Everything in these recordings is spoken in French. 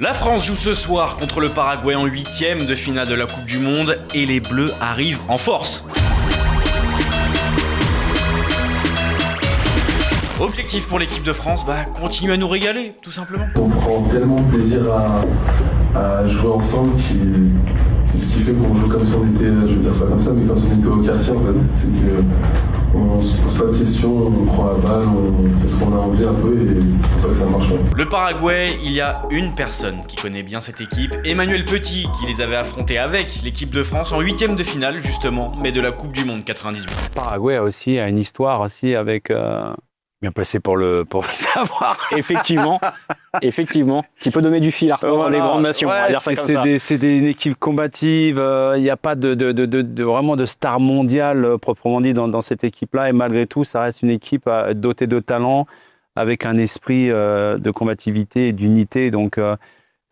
La France joue ce soir contre le Paraguay en 8e de finale de la Coupe du Monde et les Bleus arrivent en force. Objectif pour l'équipe de France, continuer à nous régaler, tout simplement. On prend tellement de plaisir à jouer ensemble, c'est ce qui fait qu'on joue comme si on était, je veux dire ça comme ça, mais comme si on était au quartier en fait. C'est qu'on se pose pas de questions, on prend la balle, on fait ce qu'on a envie un peu et c'est pour ça que ça marche. Ouais. Le Paraguay, il y a une personne qui connaît bien cette équipe, Emmanuel Petit, qui les avait affrontés avec l'équipe de France en 8e de finale justement, mais de la Coupe du Monde 98. Le Paraguay aussi a une histoire aussi avec... Bien placé pour le savoir. Effectivement, qui peut donner du fil à retordre les grandes nations. Ouais, on va dire ça comme ça. C'est une équipe combative. Il n'y a pas vraiment de star mondiale proprement dit dans cette équipe-là. Et malgré tout, ça reste une équipe dotée de talent, avec un esprit de combativité et d'unité. Donc,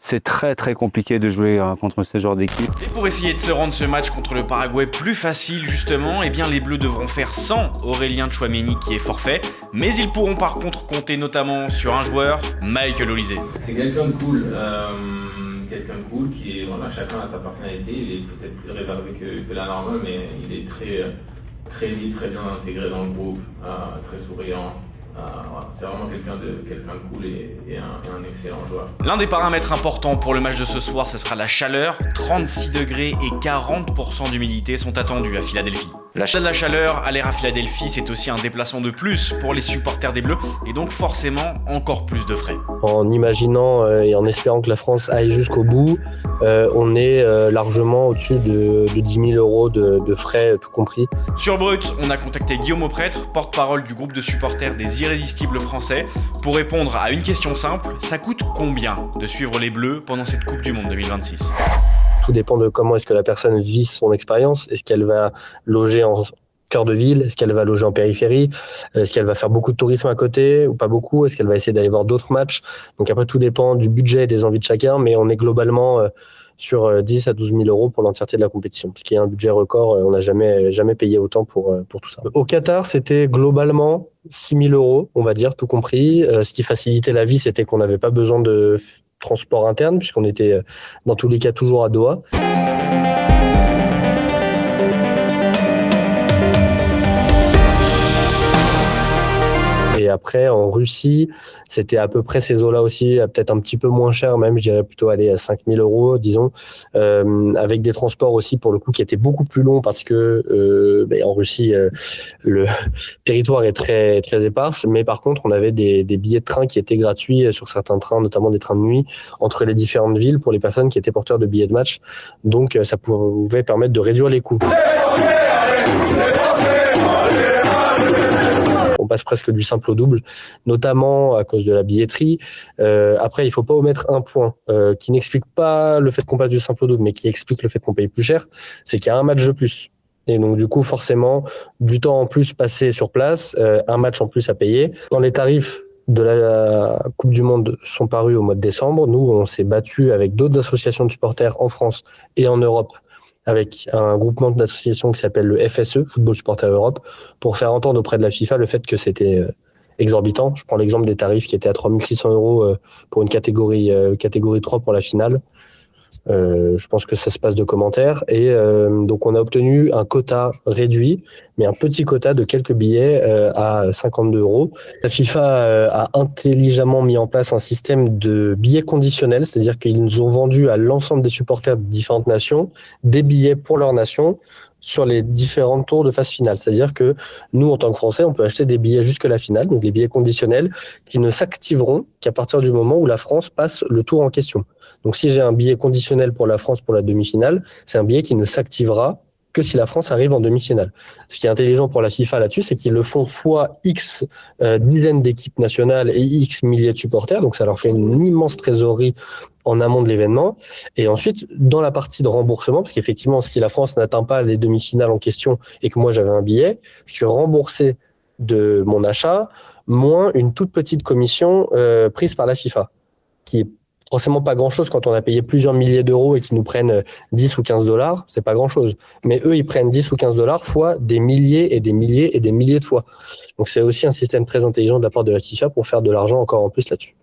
c'est très très compliqué de jouer contre ce genre d'équipe. Et pour essayer de se rendre ce match contre le Paraguay plus facile justement, les Bleus devront faire sans Aurélien Tchouaméni qui est forfait, mais ils pourront par contre compter notamment sur un joueur, Michael Olise. C'est quelqu'un de cool, qui est, chacun a sa personnalité, il est peut-être plus réservé que la normale, mais il est très libre, très bien intégré dans le groupe, très souriant. C'est vraiment quelqu'un de cool et un excellent joueur. L'un des paramètres importants pour le match de ce soir, ce sera la chaleur. 36 degrés et 40% d'humidité sont attendus à Philadelphie. La chaleur à l'air à Philadelphie, c'est aussi un déplacement de plus pour les supporters des Bleus et donc forcément encore plus de frais. En imaginant et en espérant que la France aille jusqu'au bout, on est largement au-dessus de 10 000 euros de frais tout compris. Sur Brut, on a contacté Guillaume Auprêtre, porte-parole du groupe de supporters des Irrésistibles français, pour répondre à une question simple, ça coûte combien de suivre les Bleus pendant cette Coupe du Monde 2026 ? Tout dépend de comment est-ce que la personne vit son expérience. Est-ce qu'elle va loger en cœur de ville? Est-ce qu'elle va loger en périphérie? Est-ce qu'elle va faire beaucoup de tourisme à côté ou pas beaucoup? Est-ce qu'elle va essayer d'aller voir d'autres matchs? Donc après, tout dépend du budget et des envies de chacun, mais on est globalement sur 10 à 12 000 euros pour l'entièreté de la compétition, ce qui est un budget record. On n'a jamais payé autant pour tout ça. Au Qatar, c'était globalement 6 000 euros, on va dire, tout compris. Ce qui facilitait la vie, c'était qu'on n'avait pas besoin de transport interne, puisqu'on était dans tous les cas toujours à Doha. Et après, en Russie, c'était à peu près ces eaux-là aussi, peut-être un petit peu moins cher même, je dirais plutôt aller à 5 000 euros, disons, avec des transports aussi, pour le coup, qui étaient beaucoup plus longs parce que en Russie, le territoire est très, très éparse. Mais par contre, on avait des billets de train qui étaient gratuits sur certains trains, notamment des trains de nuit, entre les différentes villes pour les personnes qui étaient porteurs de billets de match. Donc, ça pouvait permettre de réduire les coûts. On passe presque du simple au double, notamment à cause de la billetterie. Après, il faut pas omettre un point qui n'explique pas le fait qu'on passe du simple au double, mais qui explique le fait qu'on paye plus cher, c'est qu'il y a un match de plus. Et donc, du coup, forcément, du temps en plus passé sur place, un match en plus à payer. Quand les tarifs de la Coupe du Monde sont parus au mois de décembre, nous, on s'est battu avec d'autres associations de supporters en France et en Europe, avec un groupement d'associations qui s'appelle le FSE, Football Supporter Europe, pour faire entendre auprès de la FIFA le fait que c'était exorbitant. Je prends l'exemple des tarifs qui étaient à 3 600 € pour une catégorie 3 pour la finale. Je pense que ça se passe de commentaires. Et donc, on a obtenu un quota réduit, mais un petit quota de quelques billets à 52 €. La FIFA a intelligemment mis en place un système de billets conditionnels, c'est-à-dire qu'ils nous ont vendu à l'ensemble des supporters de différentes nations des billets pour leur nation sur les différents tours de phase finale. C'est-à-dire que nous, en tant que Français, on peut acheter des billets jusque la finale, donc des billets conditionnels qui ne s'activeront qu'à partir du moment où la France passe le tour en question. Donc, si j'ai un billet conditionnel pour la France pour la demi-finale, c'est un billet qui ne s'activera que si la France arrive en demi-finale. Ce qui est intelligent pour la FIFA là-dessus, c'est qu'ils le font fois X dizaines d'équipes nationales et X milliers de supporters. Donc, ça leur fait une immense trésorerie en amont de l'événement. Et ensuite, dans la partie de remboursement, parce qu'effectivement, si la France n'atteint pas les demi-finales en question et que moi, j'avais un billet, je suis remboursé de mon achat, moins une toute petite commission prise par la FIFA, qui est forcément pas grand-chose quand on a payé plusieurs milliers d'euros et qu'ils nous prennent 10 ou 15 $, c'est pas grand-chose. Mais eux, ils prennent 10 ou 15 $ fois des milliers et des milliers et des milliers de fois. Donc c'est aussi un système très intelligent de la part de la FIFA pour faire de l'argent encore en plus là-dessus.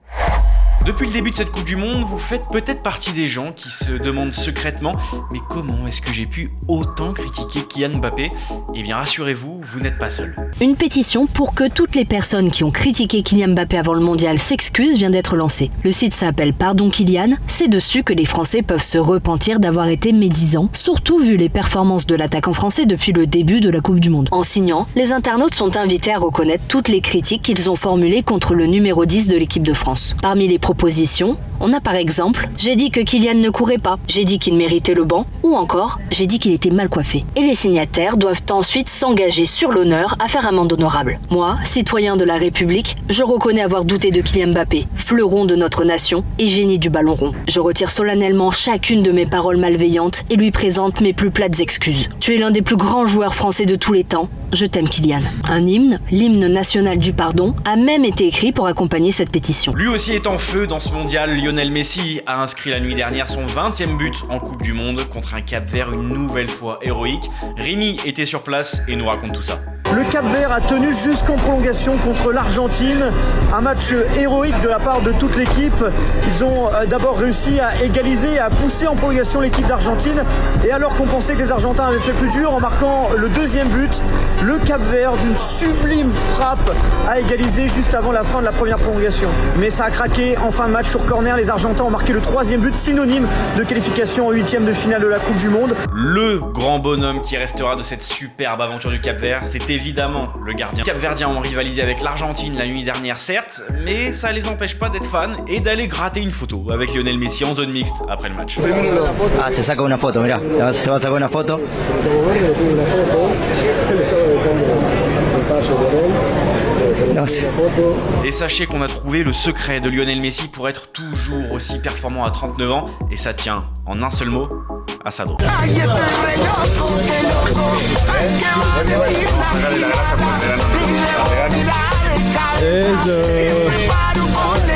Depuis le début de cette Coupe du Monde, vous faites peut-être partie des gens qui se demandent secrètement « Mais comment est-ce que j'ai pu autant critiquer Kylian Mbappé ?» Eh bien rassurez-vous, vous n'êtes pas seul. Une pétition pour que toutes les personnes qui ont critiqué Kylian Mbappé avant le mondial s'excusent vient d'être lancée. Le site s'appelle Pardon Kylian, c'est dessus que les Français peuvent se repentir d'avoir été médisants, surtout vu les performances de l'attaquant français depuis le début de la Coupe du Monde. En signant, les internautes sont invités à reconnaître toutes les critiques qu'ils ont formulées contre le numéro 10 de l'équipe de France. Parmi les propositions, on a par exemple « J'ai dit que Kylian ne courait pas »,« J'ai dit qu'il méritait le banc » ou encore « J'ai dit qu'il était mal coiffé ». Et les signataires doivent ensuite s'engager sur l'honneur à faire amende honorable. Moi, citoyen de la République, je reconnais avoir douté de Kylian Mbappé, fleuron de notre nation et génie du ballon rond. Je retire solennellement chacune de mes paroles malveillantes et lui présente mes plus plates excuses. Tu es l'un des plus grands joueurs français de tous les temps. Je t'aime Kylian. Un hymne, l'hymne national du pardon, a même été écrit pour accompagner cette pétition. Lui aussi est en feu dans ce mondial. Lionel Messi a inscrit la nuit dernière son 20e but en Coupe du Monde contre un Cap-Vert une nouvelle fois héroïque. Rémi était sur place et nous raconte tout ça. Le Cap-Vert a tenu jusqu'en prolongation contre l'Argentine. Un match héroïque de la part de toute l'équipe. Ils ont d'abord réussi à égaliser, à pousser en prolongation l'équipe d'Argentine. Et alors qu'on pensait que les Argentins avaient fait plus dur, en marquant le deuxième but, le Cap-Vert, d'une sublime frappe, a égalisé juste avant la fin de la première prolongation. Mais ça a craqué en fin de match sur corner. Les Argentins ont marqué le troisième but, synonyme de qualification en 8e de finale de la Coupe du Monde. Le grand bonhomme qui restera de cette superbe aventure du Cap-Vert, c'est évidemment le gardien. Les Cap-Verdiens ont rivalisé avec l'Argentine la nuit dernière, certes, mais ça les empêche pas d'être fans et d'aller gratter une photo avec Lionel Messi en zone mixte après le match. Ah, se saca una foto, mira, se va a sacar una foto. Et sachez qu'on a trouvé le secret de Lionel Messi pour être toujours aussi performant à 39 ans, et ça tient en un seul mot, à sa drogue.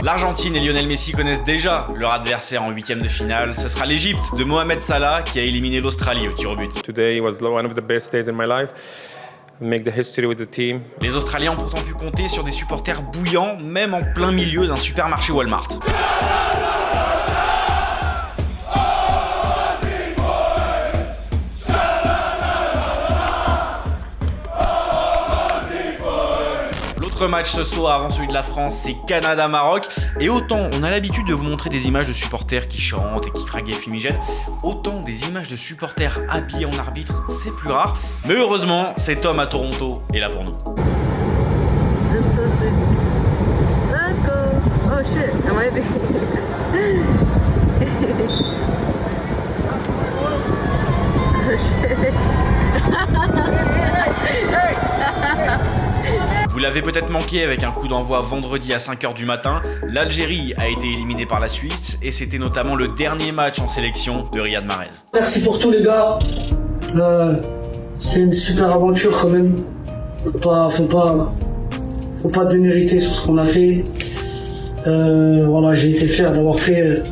L'Argentine et Lionel Messi connaissent déjà leur adversaire en 8e de finale. Ce sera l'Égypte de Mohamed Salah qui a éliminé l'Australie au tir au but. Today was one of the best days in my life. Make the history with the team. Les Australiens ont pourtant pu compter sur des supporters bouillants, même en plein milieu d'un supermarché Walmart. L'autre match ce soir avant celui de la France, c'est Canada-Maroc. Et autant on a l'habitude de vous montrer des images de supporters qui chantent et qui craquent des fumigènes, autant des images de supporters habillés en arbitre, c'est plus rare. Mais heureusement, cet homme à Toronto est là pour nous. Let's go. Oh shit, am I big? Oh shit. Vous l'avez peut-être manqué avec un coup d'envoi vendredi à 5h du matin, l'Algérie a été éliminée par la Suisse et c'était notamment le dernier match en sélection de Riyad Mahrez. Merci pour tout les gars, c'est une super aventure quand même, faut pas démériter sur ce qu'on a fait, voilà, j'ai été fier d'avoir fait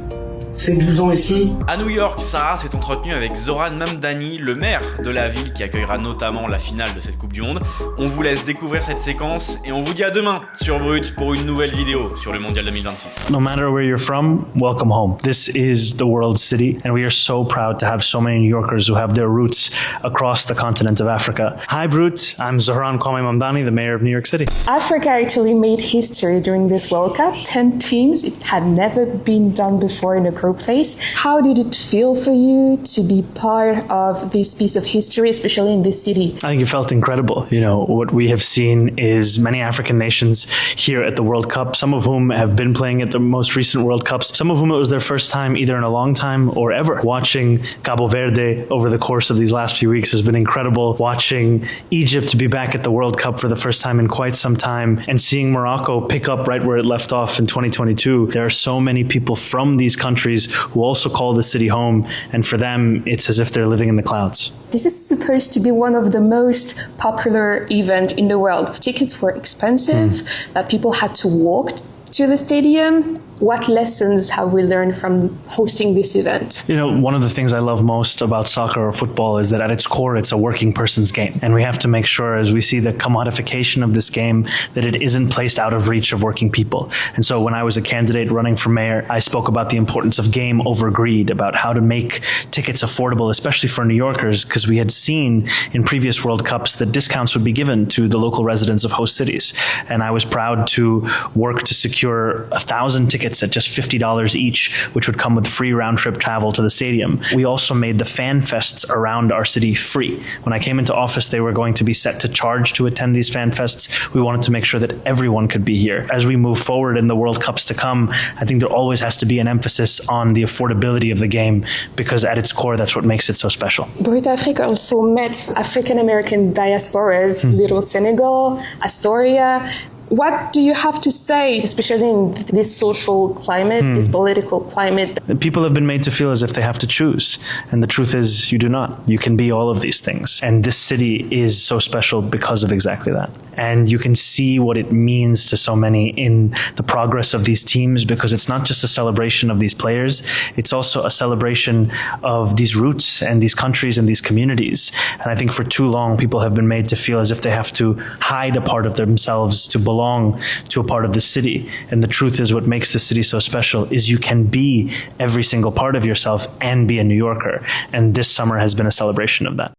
ces 12 ans ici. À New York, Sarah s'est entretenue avec Zoran Mamdani, le maire de la ville qui accueillera notamment la finale de cette Coupe du Monde. On vous laisse découvrir cette séquence et on vous dit à demain sur Brut pour une nouvelle vidéo sur le Mondial 2026. No matter where you're from, welcome home. This is the world city and we are so proud to have so many New Yorkers who have their roots across the continent of Africa. Hi Brut, I'm Zoran Kwame Mamdani, the mayor of New York City. Africa actually made history during this World Cup. 10 teams, it had never been done before in a group phase. How did it feel for you to be part of this piece of history, especially in this city? I think it felt incredible. You know, what we have seen is many African nations here at the World Cup, some of whom have been playing at the most recent World Cups, some of whom it was their first time either in a long time or ever. Watching Cabo Verde over the course of these last few weeks has been incredible. Watching Egypt be back at the World Cup for the first time in quite some time and seeing Morocco pick up right where it left off in 2022. There are so many people from these countries who also call the city home, and for them it's as if they're living in the clouds. This is supposed to be one of the most popular events in the world. Tickets were expensive, that people had to walk to the stadium. What lessons have we learned from hosting this event? You know, one of the things I love most about soccer or football is that at its core, it's a working person's game. And we have to make sure, as we see the commodification of this game, that it isn't placed out of reach of working people. And so when I was a candidate running for mayor, I spoke about the importance of game over greed, about how to make tickets affordable, especially for New Yorkers, because we had seen in previous World Cups that discounts would be given to the local residents of host cities. And I was proud to work to secure 1,000 tickets at just $50 each, which would come with free round-trip travel to the stadium. We also made the fan fests around our city free. When I came into office, they were going to be set to charge to attend these fan fests. We wanted to make sure that everyone could be here. As we move forward in the World Cups to come, I think there always has to be an emphasis on the affordability of the game, because at its core, that's what makes it so special. Brut Afrique also met African-American diasporas, Little Senegal, Astoria. What do you have to say, especially in this social climate, this political climate? People have been made to feel as if they have to choose. And the truth is, you do not. You can be all of these things. And this city is so special because of exactly that. And you can see what it means to so many in the progress of these teams, because it's not just a celebration of these players, it's also a celebration of these roots and these countries and these communities. And I think for too long, people have been made to feel as if they have to hide a part of themselves to belong to a part of the city. And the truth is, what makes the city so special is you can be every single part of yourself and be a New Yorker. And this summer has been a celebration of that.